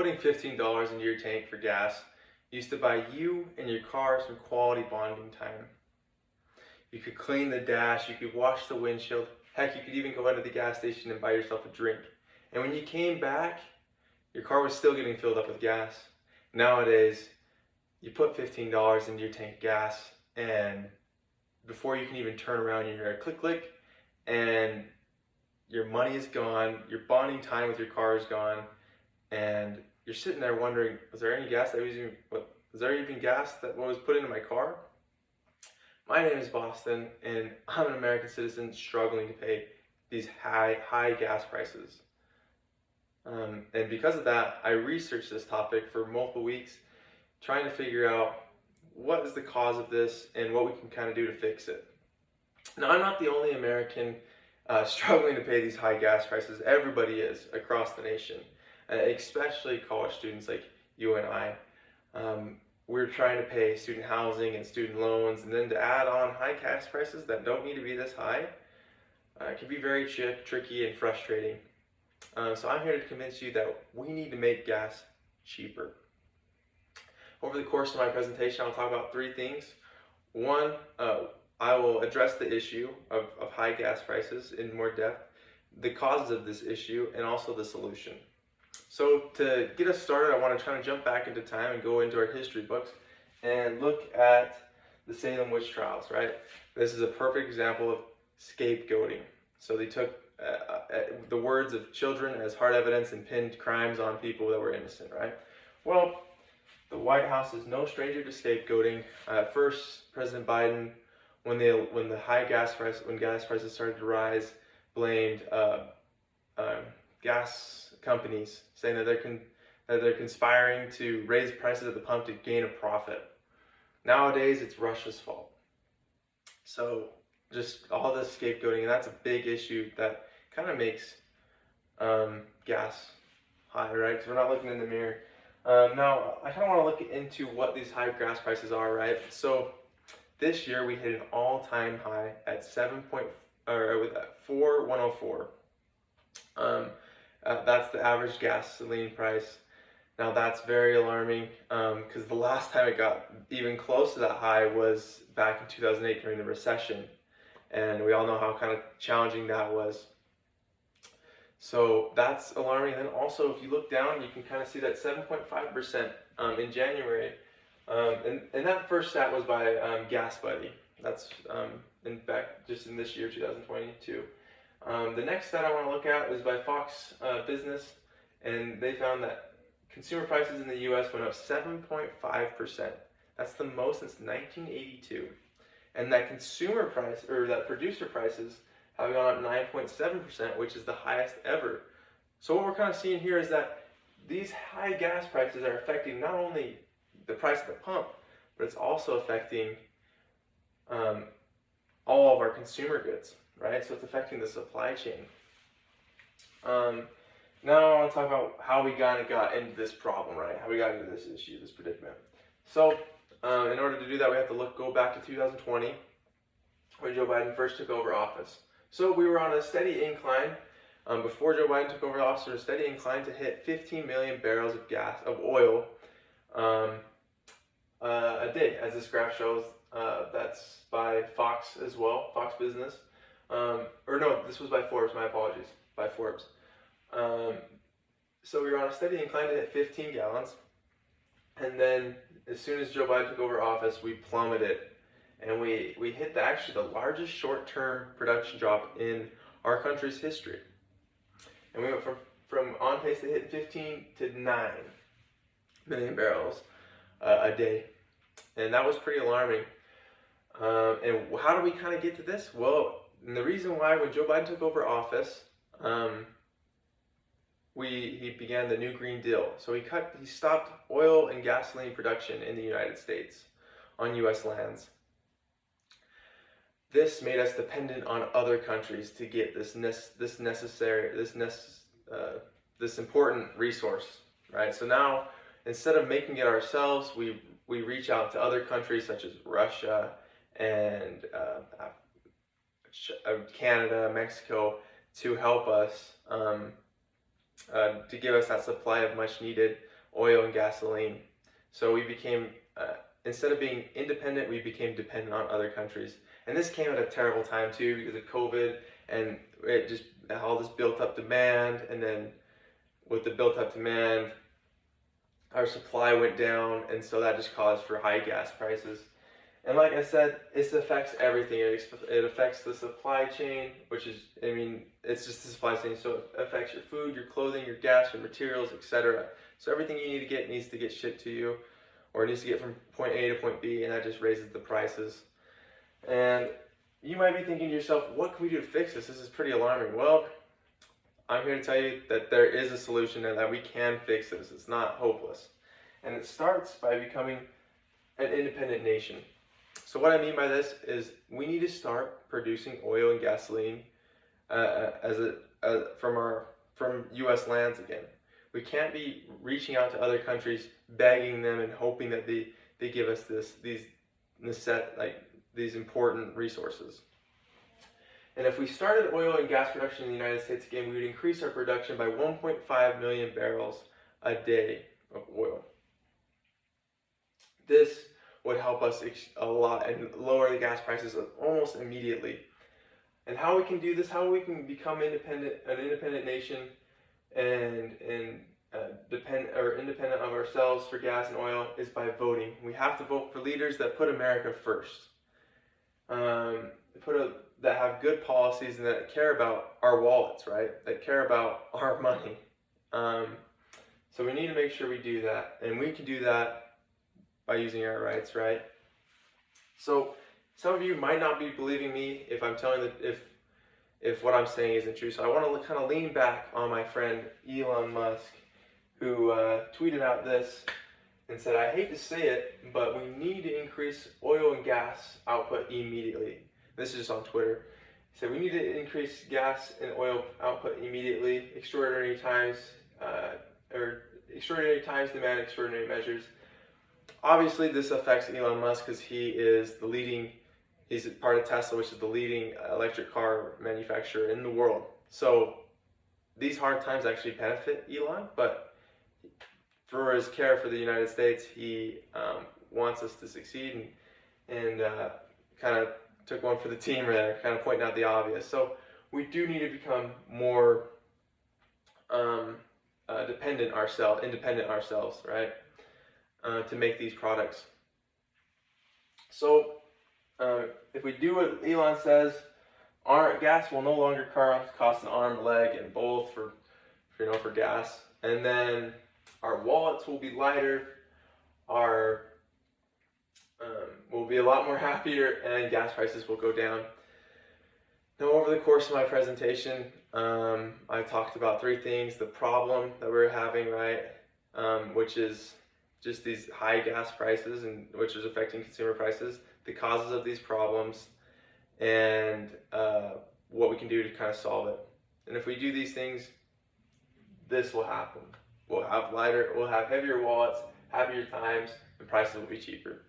putting $15 into your tank for gas used to buy you and your car some quality bonding time. You could clean the dash, you could wash the windshield, heck, you could even go into the gas station and buy yourself a drink. And when you came back, your car was still getting filled up with gas. Nowadays, you put $15 into your tank of gas, and before you can even turn around, you hear a click click, and your money is gone, your bonding time with your car is gone, and you're sitting there wondering, was there any gas that was even, was there even gas that was put into my car? My name is Boston, and I'm an American citizen struggling to pay these high gas prices. And because of that, I researched this topic for multiple weeks, trying to figure out what is the cause of this and what we can kind of do to fix it. Now, I'm not the only American struggling to pay these high gas prices. Everybody is across the nation, especially college students like you and I. We're trying to pay student housing and student loans, and then to add on high gas prices that don't need to be this high can be very tricky and frustrating. So I'm here to convince you that we need to make gas cheaper. Over the course of my presentation, I'll talk about three things. One, I will address the issue of high gas prices in more depth, the causes of this issue, and also the solution. So to get us started, I want to try to jump back into time and go into our history books and look at the Salem witch trials, right? This is a perfect example of scapegoating. So they took the words of children as hard evidence and pinned crimes on people that were innocent, right? Well, the White House is no stranger to scapegoating. First, President Biden, when gas prices started to rise, blamed gas companies, saying that they're conspiring to raise prices at the pump to gain a profit. Nowadays, it's Russia's fault. So just all this scapegoating, and that's a big issue that kind of makes gas high, right? Because we're not looking in the mirror. Now, I kind of want to look into what these high gas prices are, right? So this year we hit an all-time high at 4,104. That's the average gasoline price. Now that's very alarming because the last time it got even close to that high was back in 2008 during the recession, and we all know how kind of challenging that was. So that's alarming. And then also, if you look down, you can kind of see that 7.5% in January. And that first stat was by Gas Buddy. That's in fact just in this year, 2022. The next stat I want to look at is by Fox Business, and they found that consumer prices in the U.S. went up 7.5%. That's the most since 1982. And that consumer price, or that producer prices, have gone up 9.7%, which is the highest ever. So what we're kind of seeing here is that these high gas prices are affecting not only the price at the pump, but it's also affecting all of our consumer goods, right? So it's affecting the supply chain. Now I want to talk about how we kind of got into this problem, right? How we got into this issue, this predicament. So in order to do that, we have to go back to 2020, when Joe Biden first took over office. So we were on a steady incline. Before Joe Biden took over office, we were a steady incline to hit 15 million barrels of oil a day, as this graph shows. That's by Fox as well, Fox Business. Or no, this was by Forbes, my apologies, by Forbes. So we were on a steady incline to hit 15 gallons. And then as soon as Joe Biden took over office, we plummeted. And we hit actually the largest short-term production drop in our country's history. And we went from on pace to hit 15 to 9 million barrels a day. And that was pretty alarming. And how do we kind of get to this? Well, and the reason why, when Joe Biden took over office, he began the New Green Deal. So he stopped oil and gasoline production in the United States on U.S. lands. This made us dependent on other countries to get this important resource, right? So now, instead of making it ourselves, we reach out to other countries such as Russia and Canada, Mexico, to help us, to give us that supply of much needed oil and gasoline. So we became, instead of being independent, we became dependent on other countries. And this came at a terrible time too because of COVID, and it just all this built up demand, and then with the built up demand, our supply went down, and so that just caused for high gas prices. And like I said, it affects everything. It affects the supply chain, which is, I mean, it's just the supply chain. So it affects your food, your clothing, your gas, your materials, etc. So everything you need to get needs to get shipped to you, or it needs to get from point A to point B, and that just raises the prices. And you might be thinking to yourself, what can we do to fix this? This is pretty alarming. Well, I'm here to tell you that there is a solution and that we can fix this. It's not hopeless. And it starts by becoming an independent nation. So what I mean by this is we need to start producing oil and gasoline from U.S. lands again. We can't be reaching out to other countries, begging them and hoping that they give us these important resources. And if we started oil and gas production in the United States again, we would increase our production by 1.5 million barrels a day of oil. This would help us a lot and lower the gas prices almost immediately. And how we can do this, how we can become an independent nation and independent of ourselves for gas and oil, is by voting. We have to vote for leaders that put America first, that have good policies and that care about our wallets, right? That care about our money. So we need to make sure we do that, and we can do that by using our rights, right? So some of you might not be believing me if I'm telling if what I'm saying isn't true. So I want to kind of lean back on my friend Elon Musk, who tweeted out this and said, "I hate to say it, but we need to increase oil and gas output immediately." This is just on Twitter. He said, "We need to increase gas and oil output immediately. Extraordinary times demand extraordinary measures." Obviously, this affects Elon Musk because he's part of Tesla, which is the leading electric car manufacturer in the world. So these hard times actually benefit Elon, but for his care for the United States, he wants us to succeed, and kind of took one for the team there, kind of pointing out the obvious. So we do need to become more independent ourselves, right? To make these products. So if we do what Elon says, our gas will no longer cost an arm, leg, and both for gas, and then our wallets will be lighter, we'll be a lot more happier, and gas prices will go down. Now, over the course of my presentation, I talked about three things: the problem that we're having, right, which is just these high gas prices, and which is affecting consumer prices, the causes of these problems, and what we can do to kind of solve it. And if we do these things, this will happen. We'll have heavier wallets, happier times, and prices will be cheaper.